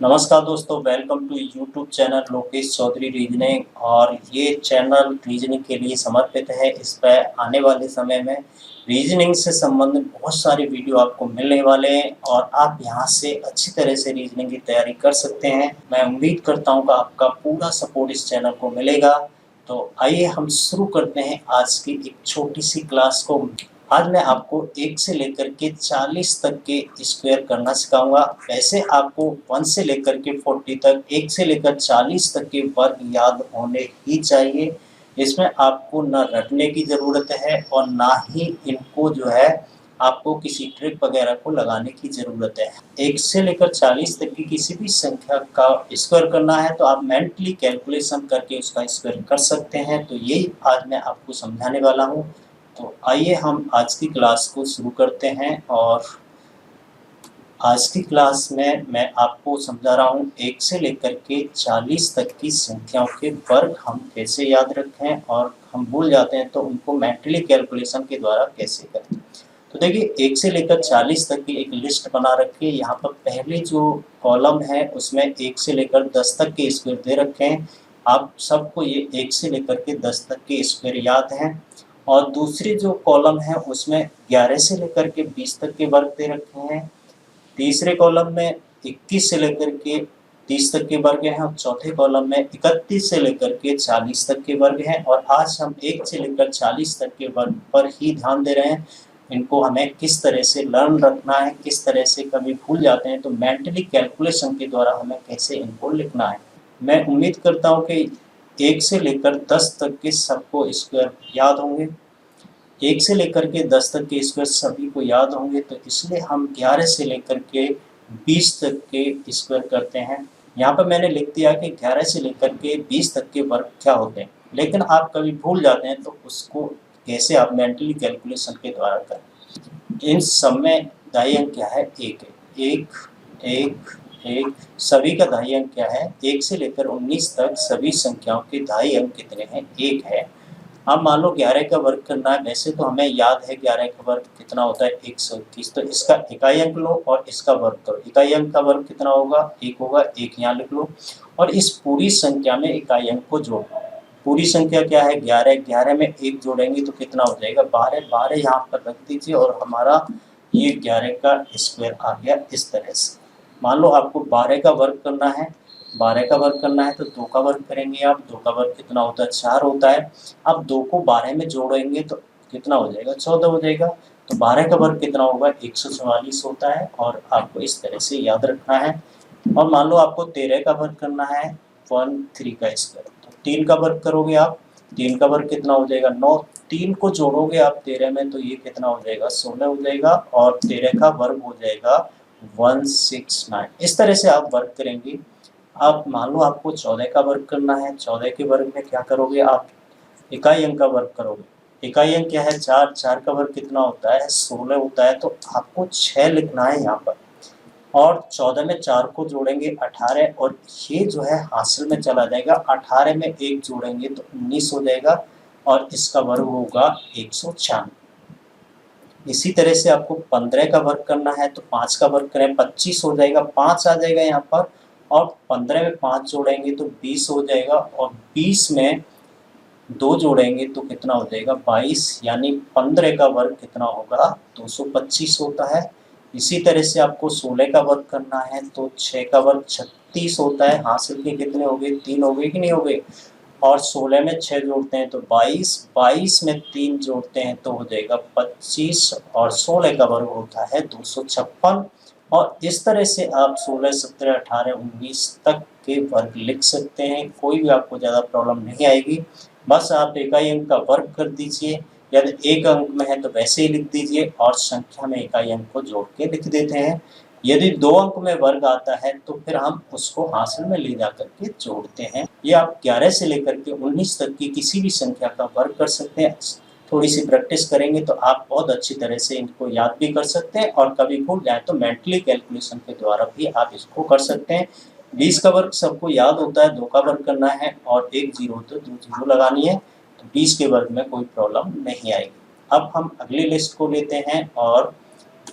नमस्कार दोस्तों, welcome to YouTube channel Lokesh Chaudhary reasoning. और ये चैनल रीजनिंग के लिए समर्पित है। इस पर आने वाले समय में रीजनिंग से संबंधित बहुत सारे वीडियो आपको मिलने वाले हैं और आप यहां से अच्छी तरह से रीजनिंग की तैयारी कर सकते हैं। मैं उम्मीद करता हूं कि आपका पूरा सपोर्ट इस चैनल को मिलेगा। तो आइए हम शुरू करते हैं आज की एक छोटी सी क्लास को। आज मैं आपको 1 से लेकर के 40 तक के स्क्वायर करना सिखाऊंगा। वैसे आपको 1 से लेकर के 40 तक, 1 से लेकर 40 तक के वर्ग याद होने ही चाहिए। इसमें आपको ना रटने की ज़रूरत है और ना ही इनको जो है आपको किसी ट्रिक वगैरह को लगाने की ज़रूरत है। 1 से लेकर 40 तक की किसी भी संख्या का स्क्वायर करना है तो आप मेंटली कैलकुलेशन करके उसका स्क्वायर कर सकते हैं। तो यही आज मैं आपको समझाने वाला हूँ। तो आइए हम आज की क्लास को शुरू करते हैं। और आज की क्लास में मैं आपको समझा रहा हूँ 1 से लेकर के 40 तक की संख्याओं के वर्ग हम कैसे याद रखें, और हम भूल जाते हैं तो उनको मेंटली कैलकुलेशन के द्वारा कैसे करें। तो देखिए, 1 से लेकर 40 तक की एक लिस्ट बना रखी है। यहाँ पर पहले जो कॉलम है उसमें 1 से लेकर 10 तक के स्क्वायर दे रखे हैं। आप सबको ये 1 से लेकर के 10 तक के स्क्वायर याद हैं। और दूसरी जो कॉलम है उसमें 11 से लेकर के 20 तक के वर्ग दे रखे हैं। तीसरे कॉलम में 21 से लेकर के 30 तक के वर्ग हैं और चौथे कॉलम में 31 से लेकर के 40 तक के वर्ग हैं। और आज हम 1 से लेकर 40 तक के वर्ग पर ही ध्यान दे रहे हैं। इनको हमें किस तरह से लर्न रखना है, किस तरह से कभी भूल जाते हैं तो मेंटली कैलकुलेशन के द्वारा हमें कैसे इनको लिखना है। मैं उम्मीद करता हूँ कि 1 से लेकर 10 तक के सबको स्क्वायर याद होंगे। 1 से लेकर के 10 तक के स्क्वायर सभी को याद होंगे। तो इसलिए हम 11 से लेकर के 20 तक के स्क्वायर करते हैं। यहाँ पर मैंने लिख दिया कि 11 से लेकर के 20 तक के वर्ग क्या होते हैं, लेकिन आप कभी भूल जाते हैं तो उसको कैसे आप मेंटली कैलकुलेशन के द्वारा करें। इन सब में दाई अंक क्या है? 1 है। 1 1 1 सभी का दाई अंक क्या है? 1 से लेकर 19 तक सभी संख्याओं के दाई अंक कितने हैं? 1 है। अब मान लो 11 का वर्ग करना है। वैसे तो हमें याद है 11 का वर्ग कितना होता है? 121। तो इसका इकाई अंक लो और इसका वर्ग करो। इकाई अंक का वर्ग कितना होगा? 1 होगा। 1 यहाँ लिख लो और इस पूरी संख्या में इकाई अंक को जोड़ो। पूरी संख्या क्या है? 11। 11 में 1 जोड़ेंगे तो कितना हो जाएगा? 12। 12 यहाँ पर रख दीजिए और हमारा ये 11 का स्क्वायर आ गया इस तरह से। मान लो आपको 12 का वर्ग करना है। 12 का वर्ग करना है तो 2 का वर्ग करेंगे आप। 2 का वर्ग कितना होता है? 4 होता है। अब 2 को 12 में जोड़ेंगे तो कितना हो जाएगा? 14 हो जाएगा। तो 12 का वर्ग कितना होगा? 144 होता है। और आपको इस तरह से याद रखना है। और मान लो आपको 13 का वर्ग करना है। 13 का स्क्वायर, तो 3 का वर्ग करोगे आप। 3 का वर्ग कितना हो जाएगा? 9। 3 को जोड़ोगे आप 13 में तो ये कितना हो जाएगा? 16 हो जाएगा। और 13 का वर्ग हो जाएगा 169। इस तरह से आप वर्ग करेंगे। अब मान लो आपको 14 का वर्ग करना है। 14 के वर्ग में क्या करोगे आप? इकाई अंक का वर्ग करोगे। इकाई अंक क्या है? 4। 4 का वर्ग कितना होता है? 16 होता है। तो आपको 6 लिखना है यहाँ पर। और 14 में 4 को जोड़ेंगे 18, और ये जो है हासिल में चला जाएगा। 18 में 1 जोड़ेंगे तो 19 हो जाएगा और इसका वर्ग होगा 196। इसी तरह से आपको 15 का वर्ग करना है तो 5 का वर्ग करें, 25 हो जाएगा। 5 आ जाएगा यहाँ पर और 15 में 5 जोड़ेंगे तो 20 हो जाएगा। और 20 में 2 जोड़ेंगे तो कितना हो जाएगा? 22। यानी 15 का वर्ग कितना होगा? 225 होता है। इसी तरह से आपको 16 का वर्ग करना है तो 6 का वर्ग 36 होता है। हासिल के कितने हो गए? 3 हो गए कि नहीं हो गए? और 16 में 6 जोड़ते हैं तो 22। 22 में 3 जोड़ते हैं तो हो जाएगा 25। और 16 का वर्ग होता है 256। और इस तरह से आप 16, 17, 18, 19 तक के वर्ग लिख सकते हैं। कोई भी आपको ज़्यादा प्रॉब्लम नहीं आएगी। बस आप इकाई अंक का वर्ग कर दीजिए। यदि एक अंक में है तो वैसे ही लिख दीजिए और संख्या में इकाई अंक को जोड़ के लिख देते हैं। यदि 2 अंक में वर्ग आता है तो फिर हम उसको हासिल में ले जाकर के जोड़ते हैं। ये आप 11 से लेकर के 19 तक की किसी भी संख्या का वर्ग कर सकते हैं। थोड़ी सी प्रैक्टिस करेंगे तो आप बहुत अच्छी तरह से इनको याद भी कर सकते हैं और कभी भूल जाए तो मेंटली कैलकुलेशन के द्वारा भी आप इसको कर सकते हैं। 20 का वर्ग सबको याद होता है। 2 का वर्ग करना है और 1 जीरो तो 2 जीरो लगानी है। तो 20 के वर्ग में कोई प्रॉब्लम नहीं आएगी। अब हम अगली लिस्ट को लेते हैं और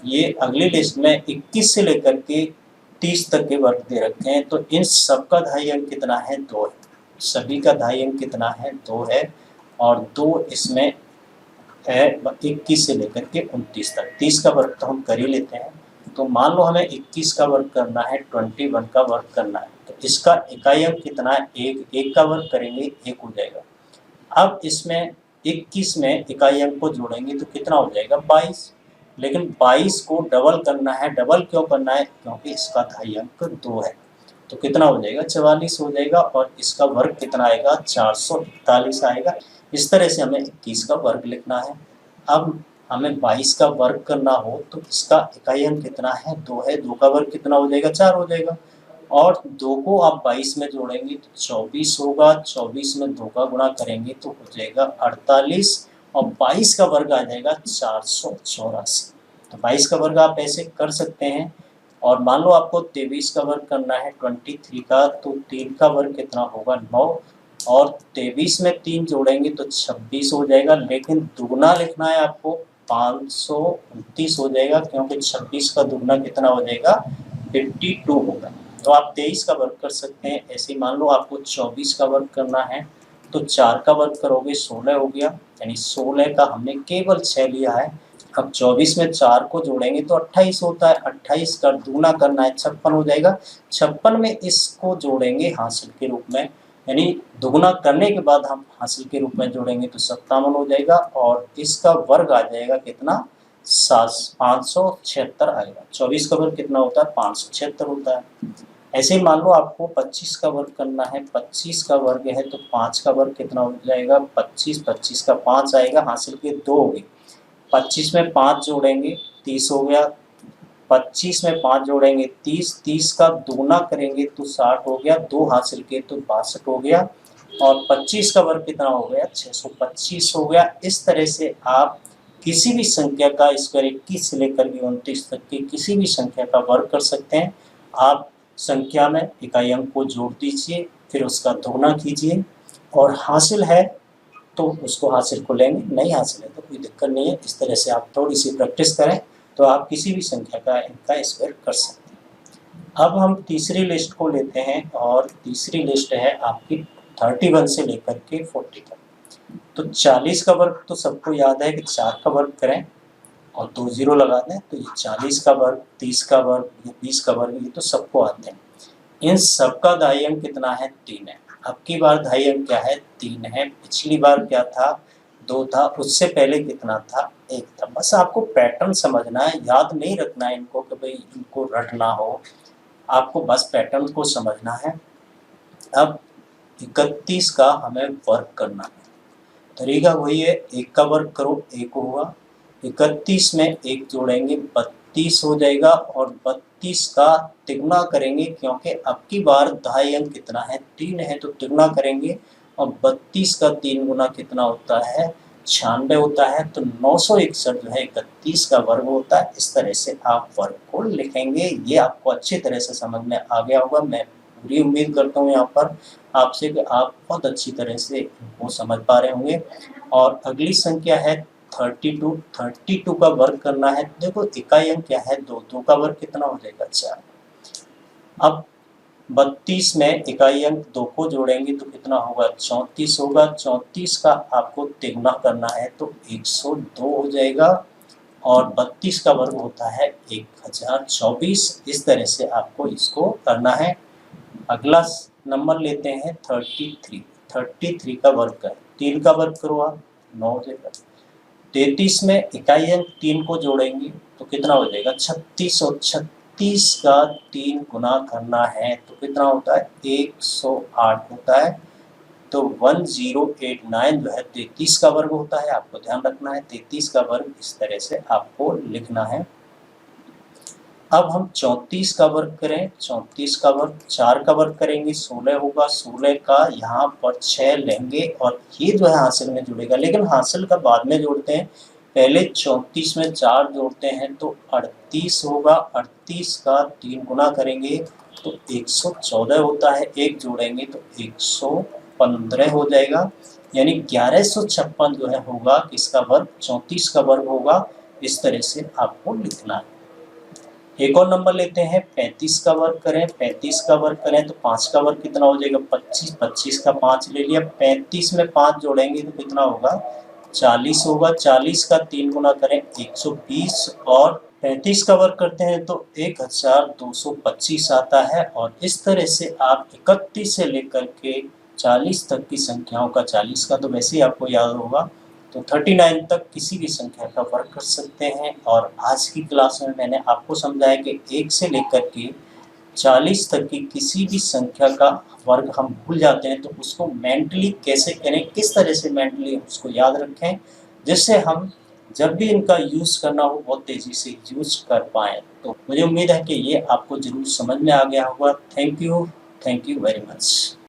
ये अगली लिस्ट में 21 से लेकर के 29 तक के वर्ग दे रखे हैं। तो इन सब का ढाई अंक कितना है? 2 है। सभी का ढाई अंक कितना है? 2 है। और 2 इसमें है 21 से लेकर के 29 तक। 30 का वर्ग तो हम कर ही लेते हैं। तो मान लो हमें 21 का वर्ग करना है, 21 का वर्ग करना है, तो इसका इकाई अंक कितना है? 1। 1 का वर्ग करेंगे 1 हो जाएगा। अब इसमें 21 में इकाई अंक को जोड़ेंगे तो कितना हो जाएगा? 22। लेकिन 22 को डबल करना है। डबल क्यों करना है? क्योंकि इसका ढाई अंक 2 है। तो कितना हो जाएगा? 44 हो जाएगा। और इसका वर्ग कितना आएगा? 441 आएगा। इस तरह से हमें 21 का वर्ग लिखना है। अब हमें 22 का वर्ग करना हो तो इसका इकाई अंक कितना है? 2 है। 2 का वर्ग कितना हो जाएगा? 4 हो जाएगा। और 2 को आप 22 में जोड़ेंगे तो 24 होगा। 24 में 2 का गुणा करेंगे तो हो जाएगा 48। और 22 का वर्ग आ जाएगा 484। तो 22 का वर्ग आप ऐसे कर सकते हैं। और मान लो आपको 23 का वर्ग करना है 23 का, तो 3 का वर्ग कितना होगा? 9। और 23 में 3 जोड़ेंगे तो 26 हो जाएगा। लेकिन दुगना लिखना है आपको, 529 हो जाएगा, क्योंकि 26 का दुगना कितना हो जाएगा? 52 होगा। तो आप 23 का वर्ग कर सकते हैं। ऐसे ही मान लो आपको 24 का वर्ग करना है तो 4 का वर्ग करोगे 16 हो गया, यानी 16 का हमने केवल 6 लिया है। अब 24 में 4 को जोड़ेंगे तो 28 होता है। 28 का दुगना करना है 56 हो जाएगा। 56 में इसको जोड़ेंगे हासिल के रूप में, यानी दुगुना करने के बाद हम हासिल के रूप में जोड़ेंगे तो 57 हो जाएगा। और इसका वर्ग आ जाएगा कितना? 576 आएगा। 24 का वर्ग कितना होता है? 576 होता है। ऐसे ही मान लो आपको 25 का वर्ग करना है। 25 का वर्ग है तो 5 का वर्ग कितना हो जाएगा? 25। 25 का 5 आएगा, हासिल के 2 हो गए। 25 में 5 जोड़ेंगे 30 हो गया। 25 में 5 जोड़ेंगे 30। 30 का दुगुना करेंगे तो 60 हो गया। 2 हासिल के तो 62 हो गया। और 25 का वर्ग कितना हो गया? 625 हो गया। इस तरह से आप किसी भी संख्या का स्क्वायर 21 से लेकर के 29 तक की किसी भी संख्या का वर्ग कर सकते हैं। आप संख्या में इकाई अंक को जोड़ दीजिए, फिर उसका दोगुना कीजिए, और हासिल है तो उसको हासिल को लेंगे, नहीं हासिल है तो कोई दिक्कत नहीं है। इस तरह से आप थोड़ी सी प्रैक्टिस करें तो आप किसी भी संख्या का इनका स्क्वायर कर सकते हैं। अब हम तीसरी लिस्ट को लेते हैं, और तीसरी लिस्ट है आपकी 31 से लेकर के 40 तक। तो 40 का वर्ग तो सबको याद है कि 4 का वर्ग करें और 2 जीरो लगा दें, तो ये 40 का वर्ग, 30 का वर्ग, ये 20 का वर्ग, ये तो सबको आते हैं। इन सबका ढाई अंक कितना है? 3 है। अब की बार ढाई अंक क्या है? 3 है। पिछली बार क्या था? 2 था। उससे पहले कितना था? 1 था। बस आपको पैटर्न समझना है, याद नहीं रखना है इनको कि भाई इनको रटना हो, आपको बस पैटर्न को समझना है। अब 31 का हमें वर्ग करना है। तरीका वही है, 1 का वर्ग करो 1 होगा। 31 में 1 जोड़ेंगे 32 हो जाएगा। और 32 का तिगुना करेंगे, क्योंकि अब की बार ढाई अंक कितना है? 3 है, तो तिगुना करेंगे। और 32 का 3 गुना कितना होता है? 96 होता है। तो 961 जो है 31 का वर्ग होता है। इस तरह से आप वर्ग को लिखेंगे। ये आपको अच्छी तरह से समझ में आ गया होगा। मैं पूरी उम्मीद करता हूँ यहाँ पर आपसे कि आप बहुत अच्छी तरह से इनको समझ पा रहे होंगे। और अगली संख्या है 32। 32 का वर्ग करना है। देखो इकाई अंक क्या है? 2। 2 का वर्ग कितना हो जाएगा? 4। अब 32 में इकाई अंक 2 को जोड़ेंगे तो कितना होगा? 34 होगा। 34 का आपको तिगुना करना है तो 102 हो जाएगा। और 32 का वर्ग होता है 1024। इस तरह से आपको इसको करना है। अगला नंबर लेते हैं 33। 33 का वर्ग कर, 3 का वर्ग करो आप, 9 हो जाएगा। 33 में इकाई अंक 3 को जोड़ेंगे तो कितना हो जाएगा? 36। और 36 का 3 गुना करना है तो कितना होता है? 108 होता है। तो 1089 जो है 33 का वर्ग होता है। आपको ध्यान रखना है 33 का वर्ग इस तरह से आपको लिखना है। अब हम 34 का वर्ग करें। 34 का वर्ग, 4 का वर्ग करेंगे 16 होगा। 16 का यहाँ पर 6 लेंगे और ये जो है हासिल में जुड़ेगा, लेकिन हासिल का बाद में जोड़ते हैं। पहले 34 में 4 जोड़ते हैं तो 38 होगा। 38 का 3 गुना करेंगे तो 114 होता है। 1 जोड़ेंगे तो 115 हो जाएगा, यानी 1156 जो है होगा किसका वर्ग? 34 का वर्ग होगा। इस तरह से आपको लिखना है। एक और नंबर लेते हैं, 35 का वर्ग करें, 35 का वर्ग करें तो 5 का वर्ग कितना हो जाएगा 25, 25 का 5 ले लिया, 35 में 5 जोड़ेंगे तो कितना होगा 40 होगा, 40 का 3 गुना करें 120 और 35 का वर्ग करते हैं तो 1225 आता है। और इस तरह से आप 31 से लेकर के 40 तक की संख्याओं का, 40 का तो वैसे ही आपको याद होगा, तो 39 तक किसी भी संख्या का वर्ग कर सकते हैं। और आज की क्लास में मैंने आपको समझाया कि 1 से लेकर के 40 तक की किसी भी संख्या का वर्ग हम भूल जाते हैं तो उसको मेंटली कैसे करें, किस तरह से मेंटली उसको याद रखें, जिससे हम जब भी इनका यूज़ करना हो बहुत तेज़ी से यूज़ कर पाएँ। तो मुझे उम्मीद है कि ये आपको ज़रूर समझ में आ गया होगा। Thank you very much.